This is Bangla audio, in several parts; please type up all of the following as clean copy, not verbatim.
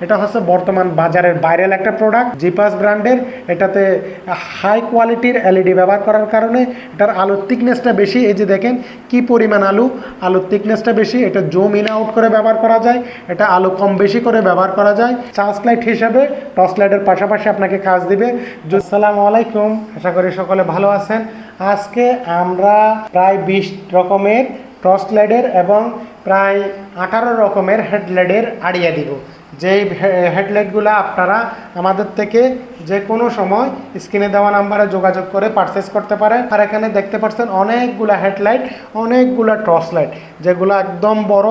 এটা হচ্ছে বর্তমান বাজারের ভাইরাল একটা প্রোডাক্ট জিপাস ব্র্যান্ডের। এটাতে হাই কোয়ালিটির এলইডি ব্যবহার করার কারণে এটার আলোর থিকনেসটা বেশি। এই যে দেখেন কি পরিমাণ আলোর থিকনেসটা বেশি। এটা জুম ইন আউট করে ব্যবহার করা যায়, এটা আলো কম বেশি করে ব্যবহার করা যায়। চার্জ লাইট হিসেবে টর্চ লাইটের পাশাপাশি আপনাকে কাজ দিবে। আসসালামু আলাইকুম, আশা করি সকলে ভালো আছেন। আজকে আমরা প্রায় 20 রকমের টর্চ লাইটের এবং প্রায় 18 রকমের হেডলাইটের আইডিয়া দিব। যেই হেডলাইটগুলো আপনারা আমাদের থেকে যে কোনো সময় স্ক্রিনে দেওয়া নাম্বারে যোগাযোগ করে পারচেস করতে পারেন। আর এখানে দেখতে পাচ্ছেন অনেকগুলা হেডলাইট, অনেকগুলা টর্চ লাইট, যেগুলো একদম বড়,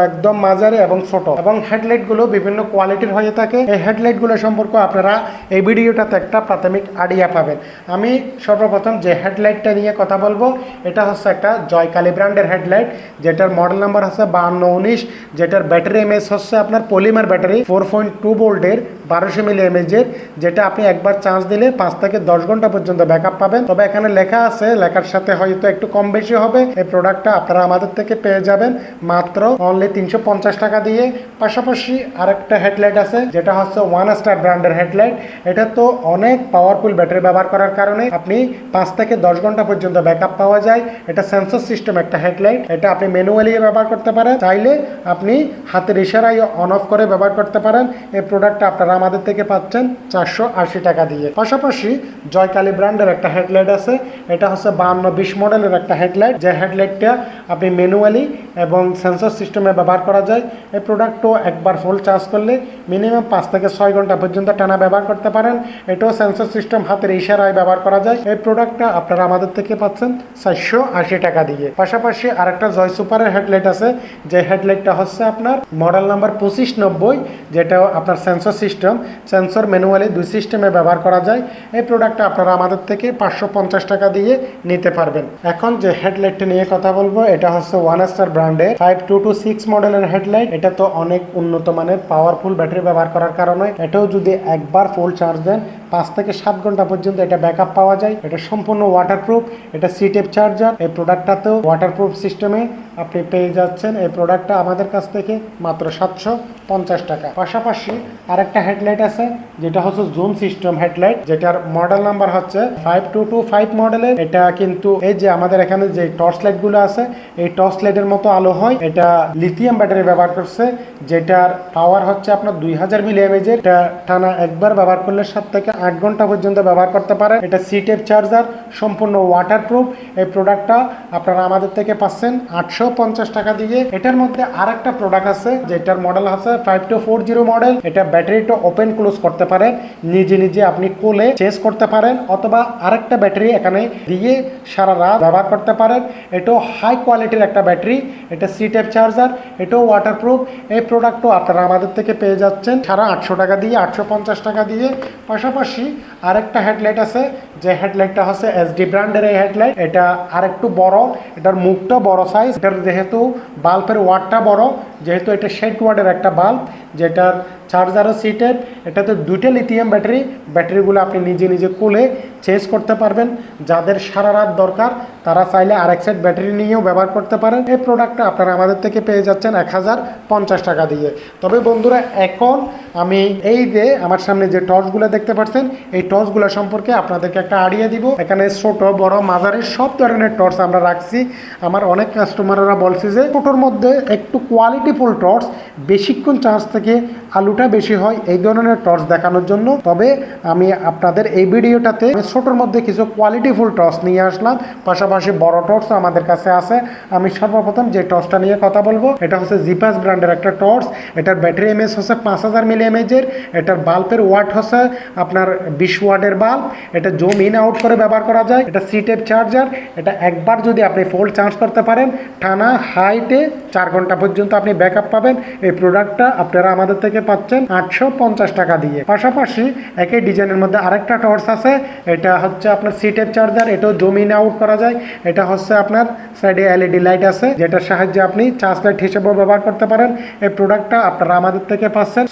একদম মাঝারি এবং ছোট, এবং হেডলাইটগুলো বিভিন্ন কোয়ালিটির হয়ে থাকে। এই হেডলাইটগুলো সম্পর্কে আপনারা এই ভিডিওটাতে একটা প্রাথমিক আইডিয়া পাবেন। আমি সর্বপ্রথম যে হেডলাইটটা নিয়ে কথা বলবো, এটা হচ্ছে একটা জয়কালী ব্র্যান্ডের হেডলাইট, যেটার মডেল নাম্বার হচ্ছে 5219, যেটার ব্যাটারি এমএস হচ্ছে আপনার পলিমার ব্যাটারি 4.2 ভোল্টের 1200 মিলি এমএজের, যেটা আপনি একবার চার্জ দিলে 5 থেকে 10 ঘন্টা পর্যন্ত ব্যাকআপ পাবেন। তবে এখানে লেখা আছে, লেখার সাথে হয়তো একটু কম বেশি হবে। এই প্রোডাক্টটা আপনারা আমাদের থেকে পেয়ে যাবেন মাত্র অনলি 350 টাকা দিয়ে। পাশাপাশি আরেকটা হেডলাইট আছে, যেটা হচ্ছে ওয়ান স্টার ব্র্যান্ডের হেডলাইট। এটা তো অনেক পাওয়ারফুল ব্যাটারি ব্যবহার করার কারণে আপনি 5 থেকে 10 ঘন্টা পর্যন্ত ব্যাকআপ পাওয়া যায়। এটা সেন্সর সিস্টেম একটা হেডলাইট। এটা আপনি ম্যানুয়ালি ব্যবহার করতে পারেন, চাইলে আপনি হাতের ইশারায় অন অফ করে ব্যবহার করতে পারেন। এই প্রোডাক্টটা আপনারা আমাদের থেকে পাচ্ছেন 480 টাকা দিয়ে। পাশাপাশি জয়কালী ব্র্যান্ডের একটা হেডলাইট আছে, এটা হচ্ছে 5220 মডেলের একটা হেডলাইট, যে হেডলাইটটা আপনি ম্যানুয়ালি এবং সেন্সর সিস্টেমে ব্যবহার করা যায়। এই প্রোডাক্টও একবার ফুল চার্জ করলে মিনিমাম 5 থেকে 6 ঘন্টা পর্যন্ত টানা ব্যবহার করতে পারেন। এটাও সেন্সর সিস্টেম হাতের ইশারায় ব্যবহার করা যায়। এই প্রোডাক্টটা আপনারা আমাদের থেকে পাচ্ছেন 480 টাকা দিয়ে। পাশাপাশি আরেকটা জয় সুপারের হেডলাইট আছে, যে হেডলাইটটা হচ্ছে আপনার মডেল নাম্বার 2590, যেটা আপনার সেন্সর সিস্টেম, সেন্সর ম্যানুয়ালি দুই সিস্টেমে ব্যবহার করা যায়। এই প্রোডাক্টটা আপনারা আমাদের থেকে 550 টাকা দিয়ে নিতে পারবেন। এখন যে হেডলাইটটা নিয়ে কথা বলবো, এটা হচ্ছে ওয়ান স্টার ব্র্যান্ডের 5226 মডেলের হেডলাইট। এটা তো অনেক উন্নত মানের পাওয়ারফুল ব্যাটারি ব্যবহার করার কারণে এটাও যদি একবার ফুল চার্জ দেন 5 থেকে 7 ঘন্টা পর্যন্ত এটা ব্যাকআপ পাওয়া যায়। এটা সম্পূর্ণ ওয়াটারপ্রুফ, এটা সি টাইপ চার্জার। এই প্রোডাক্টটাতেও ওয়াটারপ্রুফ সিস্টেমে আপনি পেয়ে যাচ্ছেন। এই প্রোডাক্টটা আমাদের কাছ থেকে মাত্র 750 টাকা। পাশাপাশি আরেকটা হেডলাইট আছে, যেটা হচ্ছে জুম সিস্টেম হেডলাইট, যেটার মডেল নাম্বার হচ্ছে 5225 মডেলের। এটা কিন্তু এই যে আমাদের এখানে যে টর্চ লাইট গুলো আছে, এই টর্চ লাইটের মতো আলো হয়। এটা লিথিয়াম ব্যাটারি ব্যবহার করছে, যেটার পাওয়ার হচ্ছে আপনার 2000 মিলি এমএজের। এটা টানা একবার ব্যবহার করলে 7 থেকে 8 ঘন্টা পর্যন্ত ব্যবহার করতে পারেন। এটা সি টাইপ চার্জার, সম্পূর্ণ ওয়াটারপ্রুফ। এই প্রোডাক্টটা আপনারা আমাদের থেকে পাচ্ছেন 850 টাকা দিয়ে। এটার মধ্যে আরেকটা প্রোডাক্ট আছে, যেটার মডেল আছে 5240 মডেল। এটা ব্যাটারিটা ওপেন ক্লোজ করতে পারেন, নিজে নিজে আপনি কোলে চেঞ্জ করতে পারেন, অথবা আরেকটা ব্যাটারি এখানে দিয়ে সারা রাত ব্যবহার করতে পারেন। এটাও হাই কোয়ালিটির একটা ব্যাটারি। এটা সি টাইপ চার্জার, এটাও ওয়াটারপ্রুফ। এই প্রোডাক্টও আপনারা আমাদের থেকে পেয়ে যাচ্ছেন 850 টাকা দিয়ে, 850 টাকা দিয়ে। পাশাপাশি আরেকটা হেডলাইট আছে, যে হেডলাইটটা হচ্ছে এসডি ব্র্যান্ডের এই হেডলাইট। এটা আরেকটু বড়, এটার মুখটা বড় সাইজ। এটার যেহেতু বাল্বের ওয়াটটা বড়, যেহেতু এটা 60 ওয়াটের একটা বাল্ব, যেটার চার্জারও সি টাইপ। এটাতে দুইটা লিথিয়াম ব্যাটারি। ব্যাটারিগুলো আপনি নিজে নিজে খুলে চেঞ্জ করতে পারবেন। যাদের সারা রাত দরকার তারা চাইলে আরেক সেট ব্যাটারি নিয়েও ব্যবহার করতে পারেন। এই প্রোডাক্টটা আপনারা আমাদের থেকে পেয়ে যাচ্ছেন 1050 টাকা দিয়ে। তবে বন্ধুরা, এখন আমি এই যে আমার সামনে যে টর্চগুলো দেখতে পাচ্ছেন, এই টর্চগুলো সম্পর্কে আপনাদেরকে একটা আইডিয়া দিব। এখানে ছোট বড় মাঝারি সব ধরনের টর্চ আমরা রাখছি। আমার অনেক কাস্টমাররা বলছে যে ছোটোর মধ্যে একটু কোয়ালিটিফুল টর্চ, বেশিক্ষণ চার্জ থেকে আলুটা বেশি হয়, এই ধরনের টর্চ দেখানোর জন্য। তবে আমি আপনাদের এই ভিডিওটাতে ছোটোর মধ্যে কিছু কোয়ালিটিফুল টর্চ নিয়ে আসলাম। পাশাপাশি বড় টর্চও আমাদের কাছে আছে। আমি সর্বপ্রথম যে টর্চটা নিয়ে কথা বলবো, এটা হচ্ছে জিপাস ব্র্যান্ডের একটা টর্চ। এটার ব্যাটারি এমএস হচ্ছে 5000 মিলি এমএজের। এটার বাল্বের ওয়াট হচ্ছে আপনার 20 ওয়াটের বাল্ব। এটা জুম ইন আউট করে ব্যবহার করা যায়। এটা সি টাইপ চার্জার। এটা একবার যদি আপনি ফুল চার্জ করতে পারেন, টানা হাইতে 4 ঘন্টা পর্যন্ত আপনি ব্যাকআপ পাবেন। এই প্রোডাক্টটা আপনারা আমাদের থেকে পাচ্ছেন 850 টাকা দিয়ে। পাশাপাশি একই ডিজাইনের মধ্যে আরেকটা টর্চ আছে, এটা হচ্ছে আপনার সি টাইপ চার্জার। এটাও জুম ইন আউট করা যায়। এটা হচ্ছে আপনার সাইডে এলইডি লাইট আছে, যেটার সাহায্যে আপনি চার্জ লাইট হিসেবেও ব্যবহার করতে পারেন। এই প্রোডাক্টটা আপনারা আমাদের থেকে পাচ্ছেন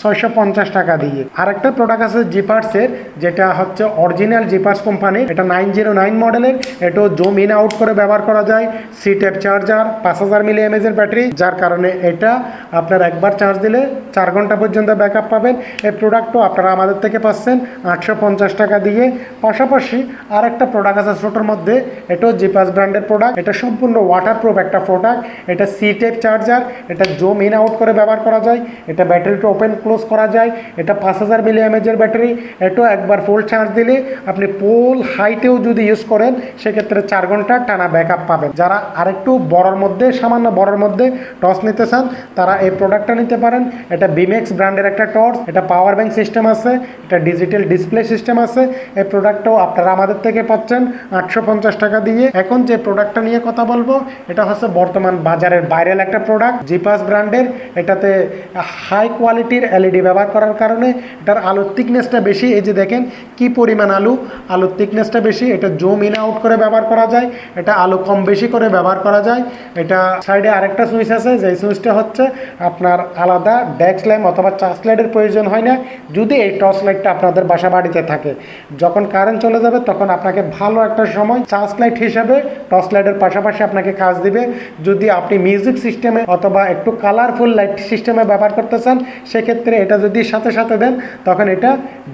টাকা দিয়ে। আরেকটা প্রোডাক্ট আছে জিপার্সের, যেটা হচ্ছে অরিজিনাল জিপার্স কোম্পানি, এটা 909 মডেলের। এটাও জুম ইন আউট করে ব্যবহার করা যায়। সি টাইপ চার্জার, 5000 মিলি এমএজের ব্যাটারি, যার কারণে এটা আপনার একবার চার্জ দিলে 4 ঘন্টা পর্যন্ত ব্যাকআপ পাবেন। এই প্রোডাক্টও আপনারা আমাদের থেকে পাচ্ছেন 850 টাকা দিয়ে। পাশাপাশি আরেকটা প্রোডাক্ট আছে ছোটোর মধ্যে, এটাও জিপাস ব্র্যান্ডের প্রোডাক্ট। এটা সম্পূর্ণ ওয়াটারপ্রুফ একটা প্রোডাক্ট। এটা সি টাইপ চার্জার, এটা জুম ইন আউট করে ব্যবহার করা যায়। এটা ব্যাটারিটা ওপেন ক্লোজ করা যায়। এটা 5000 মিলি এমএজের ব্যাটারি। এটাও একবার ফুল চার্জ দিলে আপনি পোল হাইটেও যদি ইউজ করেন সেক্ষেত্রে 4 ঘন্টা টানা ব্যাকআপ পাবেন। যারা আরেকটু বড়র মধ্যে, সামান্য বড়র মধ্যে টর্চ নিতে চান তারা এই প্রোডাক্টটা নিতে পারেন। এটা বিমেক্স ব্র্যান্ডের একটা টর্চ। এটা পাওয়ার ব্যাংক সিস্টেম আছে, এটা ডিজিটাল ডিসপ্লে সিস্টেম আছে। এই প্রোডাক্টটাও আপনারা আমাদের থেকে পাচ্ছেন 850 টাকা দিয়ে। এখন যে প্রোডাক্টটা নিয়ে কথা বলবো এটা হচ্ছে বর্তমান বাজারের ভাইরাল একটা প্রোডাক্ট, জিপাস ব্র্যান্ডের। এটাতে হাই কোয়ালিটির এলইডি ব্যবহার করার কারণে এটার আলোর থিকনেসটা বেশি। এই যে দেখেন কি পরিমাণ আলোর থিকনেসটা বেশি। এটা জুম ইন আউট করে ব্যবহার করা যায়। এটা আলো কম বেশি করে ব্যবহার করা যায়। এটা সাইডে আরেকটা সুইচ আছে, যে সুইচটা হচ্ছে আপনার আলাদা ডেস্ক ল্যাম্প অথবা চার্জ লাইটের প্রয়োজন হয় না যদি এই টর্চ লাইটটা আপনাদের বাসা বাড়িতে থাকে। যখন কারেন্ট চলে যাবে তখন আপনাকে ভালো একটা সময় চার্জ লাইট হিসাবে টর্চ লাইটের পাশাপাশি আপনাকে কাজ দিবে। যদি আপনি মিউজিক সিস্টেমে অথবা একটু কালারফুল লাইট সিস্টেমে ব্যবহার করতে চান সেক্ষেত্রে এটা যদি সাথে সাথে দেন তখন এটা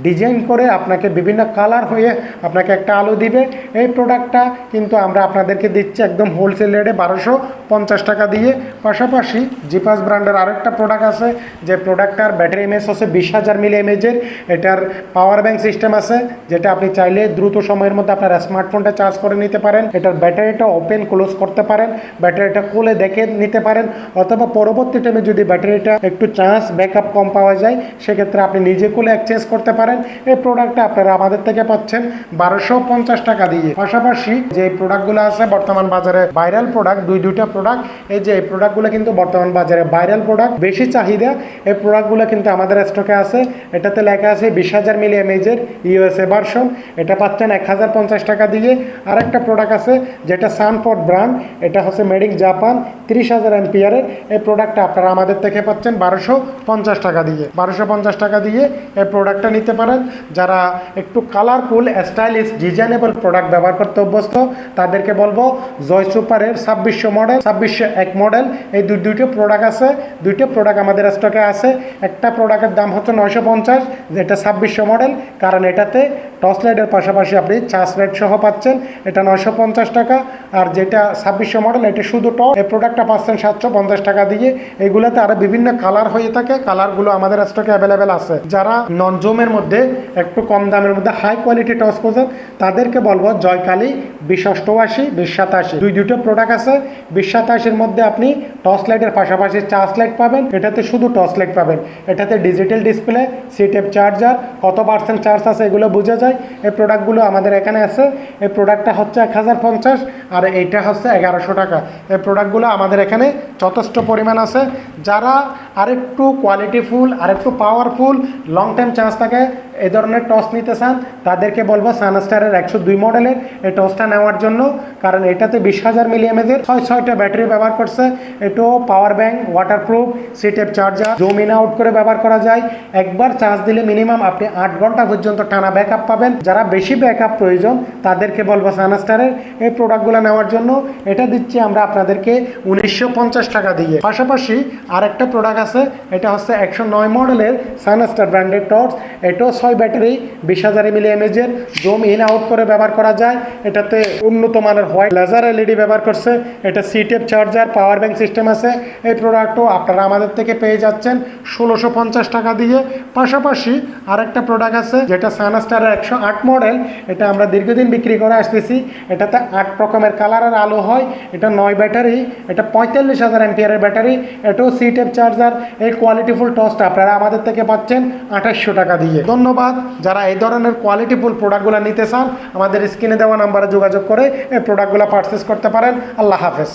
ডিজাইন করে আপনাকে বিভিন্ন কালার হয়ে আপনাকে একটা আলো দিবে। এই প্রোডাক্টটা কিন্তু আমরা আপনাদেরকে দিচ্ছি একদম হোলসেল রেটে 1250 টাকা দিয়ে। পাশাপাশি জিপাস ব্র্যান্ডের আরেকটা প্রোডাক্ট আছে, যে প্রোডাক্টটার ব্যাটারি এমএস আছে 20,000 মিলি এমএজের। এটার পাওয়ার ব্যাংক সিস্টেম আছে, যেটা আপনি চাইলে দ্রুত সময়ের মধ্যে আপনার স্মার্টফোনটা চার্জ করে নিতে পারেন। এটার ব্যাটারিটা ওপেন ক্লোজ করতে পারেন, ব্যাটারিটা খুলে দেখে নিতে পারেন, অথবা পরবর্তী টাইমে যদি ব্যাটারিটা একটু চার্জ ব্যাকআপ কম পাওয়া যায় সেক্ষেত্রে আপনি নিজে খুলে এক্সচেঞ্জ করতে পারেন। এই প্রোডাক্টটা আপনারা আমাদের থেকে পাচ্ছেন 1250 টাকা দিয়ে। পাশাপাশি যে প্রোডাক্টগুলো আছে বর্তমান বাজারে ভাইরাল প্রোডাক্ট, দুইটা প্রোডাক্ট, এই যে এই প্রোডাক্টগুলো কিন্তু বর্তমান বাজারে ভাইরাল প্রোডাক্ট, বেশি চাহিদা। এই প্রোডাক্টগুলো কিন্তু আমাদের স্টকে আছে। এটাতে লেখা আছে 20,000 মিলি এমএজের ইউএসএ ভার্সন, এটা পাচ্ছেন 1050 টাকা দিয়ে। আরেকটা প্রোডাক্ট আছে যেটা সানফোর্ড ব্র্যান্ড, এটা হচ্ছে মেড ইন জাপান, 30,000 এমপিয়ারের। এই প্রোডাক্টটা আপনারা আমাদের থেকে পাচ্ছেন 1250 টাকা দিয়ে। 1250 টাকা দিয়ে এই প্রোডাক্টটা নিতে পারেন। যারা একটু কালারফুল স্টাইলিশ ডিজাইনেবল প্রোডাক্ট ব্যবহার করতে অভ্যস্ত তাদেরকে বলবো জয় সুপারের 2600 মডেল, 2601 মডেল, এই দুইটা প্রোডাক্ট আছে। দুইটা প্রোডাক্ট আমাদের স্টকে আছে। একটা প্রোডাক্টের দাম হচ্ছে 950, যেটা 2600 মডেল, কারণ এটাতে টর্চ লাইটের পাশাপাশি আপনি চার্জ লাইট সহ পাচ্ছেন, এটা 950 টাকা। আর যেটা 2600 মডেল এটা শুধু টপ, এই প্রোডাক্টটা পাচ্ছেন 750 টাকা দিয়ে। এগুলোতে আরো বিভিন্ন কালার হয়ে থাকে, কালারগুলো আমাদের স্টকে অ্যাভেলেবেল আছে। যারা নন জুমের মধ্যে একটু কম দামের মধ্যে হাই কোয়ালিটি টর্চ খোঁজেন তাদেরকে বলবো জয়কালী 2088, 2087, দুইটা প্রোডাক্ট আছে। 2087-এর মধ্যে আপনি টর্চ লাইটের পাশাপাশি চার্জ লাইট পাবেন, এটাতে শুধু টর্চ লাইট পাবেন। এটাতে digital display, C type charger, কত পার্সেন্ট চার্জ আছে এগুলো বোঝা যায়। এই প্রোডাক্টগুলো আমাদের এখানে আছে। এই প্রোডাক্টটা হচ্ছে 1050 আর এইটা হচ্ছে 1100 টাকা। এই প্রোডাক্টগুলো আমাদের এখানে যথেষ্ট পরিমাণ আছে। যারা আরেকটু কোয়ালিটিফুল, আরেকটু পাওয়ারফুল, লং টাইম চার্জ থাকে এই ধরনের টর্চ নিতে চান তাদেরকে বলবো সানস্টারের 102 মডেলের এই টর্চটা নেওয়ার জন্য, কারণ এটাতে 20,000 মিলি এমএজের 6টা ব্যাটারি ব্যবহার করছে। এটাও power bank, waterproof, C type charger, zoom in out করে ব্যবহার করা যায়। একবার চার্জ দিলে মিনিমাম আপনি 8 ঘন্টা পর্যন্ত টানা ব্যাকআপ পাবেন। যারা বেশি ব্যাকআপ প্রয়োজন তাদেরকে বলবো সানস্টারের এই প্রোডাক্টগুলো নেওয়ার জন্য। এটা দিচ্ছি আমরা আপনাদেরকে 1950 টাকা দিয়ে। পাশাপাশি আরেকটা প্রোডাক্ট আছে, এটা হচ্ছে 109 মডেলের সানস্টার ব্র্যান্ডের টর্চ। এটাও 6 ব্যাটারি, 20,000 মিলি এমএজের, জুম ইন আউট করে ব্যবহার করা যায়। এটাতে উন্নত মানের হোয়াইট লেজার এলইডি ব্যবহার করছে। এটা C type charger, power bank system আছে। এই প্রোডাক্টও আপনারা আমাদের থেকে পেয়ে যাচ্ছেন 1650 টাকা দিয়ে। পাশাপাশি আরেকটা প্রোডাক্ট আছে যেটা সানস্টারের 108 মডেল, এটা আমরা দীর্ঘদিন বিক্রি করে আসতেছি। এটাতে 8 রকমের কালারের আলো হয়। এটা 9 ব্যাটারি, এটা 45,000 এমপিয়ারের ব্যাটারি, এটাও সি টাইপ চার্জার। এই কোয়ালিটিফুল টর্চটা আপনারা আমাদের থেকে পাচ্ছেন 2800 টাকা দিয়ে। ধন্যবাদ। যারা এই ধরনের কোয়ালিটিফুল প্রোডাক্টগুলো নিতে চান আমাদের স্ক্রিনে দেওয়া নাম্বারে যোগাযোগ করে এই প্রোডাক্টগুলো পারচেস করতে পারেন। আল্লাহ হাফেজ।